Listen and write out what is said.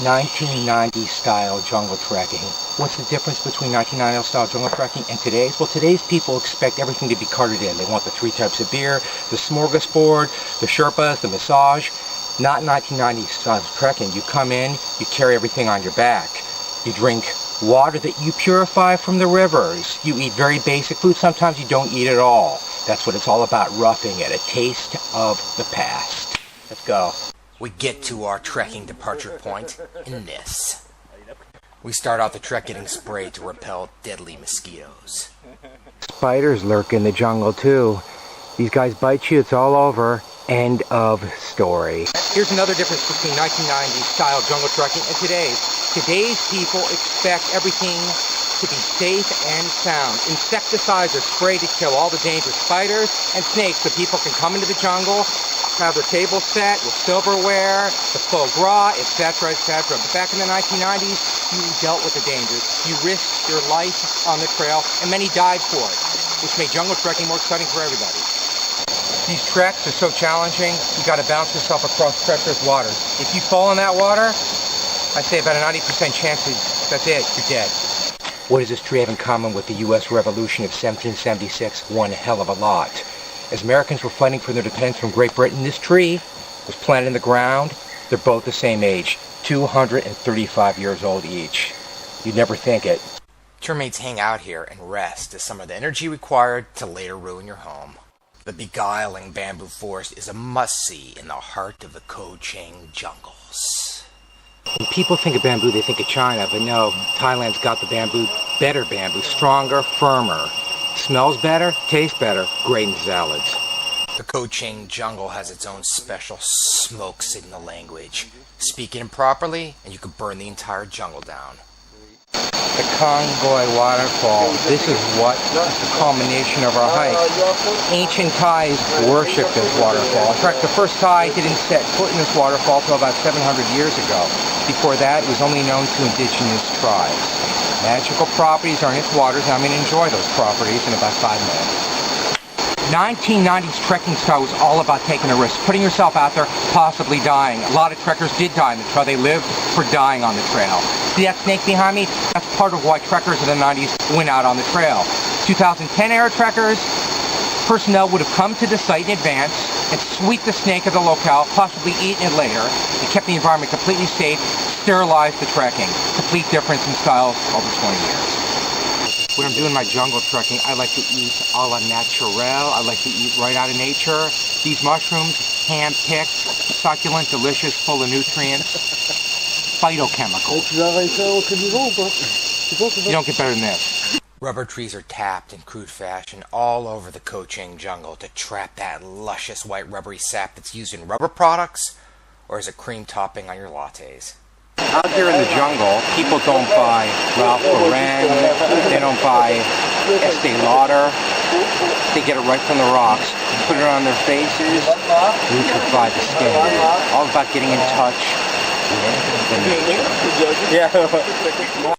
1990s style jungle trekking. What's the difference between 1990s style jungle trekking and today's? Well, today's people expect everything to be carted in. They want the 3 types of beer, the smorgasbord, the Sherpas, the massage. Not 1990s style trekking. You come in, you carry everything on your back. You drink water that you purify from the rivers. You eat very basic food. Sometimes you don't eat at all. That's what it's all about, roughing it. A taste of the past. Let's go. We get to our trekking departure point in this. We start out the trek getting sprayed to repel deadly mosquitoes. Spiders lurk in the jungle too. These guys bite you, it's all over. End of story. Here's another difference between 1990s style jungle trekking and today's. Today's people expect everything to be safe and sound. Insecticides are sprayed to kill all the dangerous spiders and snakes so people can come into the jungle, have their table set with silverware, the foie gras, etc., etc. But back in the 1990s, you dealt with the dangers. You risked your life on the trail, and many died for it, which made jungle trekking more exciting for everybody. These treks are so challenging, you got to bounce yourself across treacherous waters. If you fall in that water, I say about a 90% chance that's it, you're dead. What does this tree have in common with the U.S. Revolution of 1776? One hell of a lot. As Americans were fighting for their independence from Great Britain, this tree was planted in the ground. They're both the same age, 235 years old each. You'd never think it. Termites hang out here and rest as some of the energy required to later ruin your home. The beguiling bamboo forest is a must-see in the heart of the Koh Chang jungles. When people think of bamboo, they think of China, but no, Thailand's got the bamboo, better bamboo, stronger, firmer. Smells better, tastes better, great in salads. The Koh Chang jungle has its own special smoke signal language. Speak it improperly, and you could burn the entire jungle down. The Kongoy waterfall. This is what is the culmination of our hike. Ancient Thais worshipped this waterfall. In fact, the first Thai didn't set foot in this waterfall until about 700 years ago. Before that, it was only known to indigenous tribes. Magical properties are in its waters, and I'm going to enjoy those properties in about 5 minutes. 1990s trekking style was all about taking a risk, putting yourself out there, possibly dying. A lot of trekkers did die in the trail. They lived for dying on the trail. See that snake behind me? That's part of why trekkers in the 90s went out on the trail. 2010 era trekkers, personnel would have come to the site in advance and sweep the snake of the locale, possibly eaten it later. It kept the environment completely safe, sterilized the trekking. Complete difference in styles over 20 years. When I'm doing my jungle trekking, I like to eat a la naturel. I like to eat right out of nature. These mushrooms, hand-picked, succulent, delicious, full of nutrients, phytochemicals. You don't get better than this. Rubber trees are tapped in crude fashion all over the Koh Chang jungle to trap that luscious white rubbery sap that's used in rubber products or as a cream topping on your lattes. Out here in the jungle, people don't buy Ralph Lauren, they don't buy Estee Lauder, they get it right from the rocks, put it on their faces, nutrify the skin. All about getting in touch with the nature.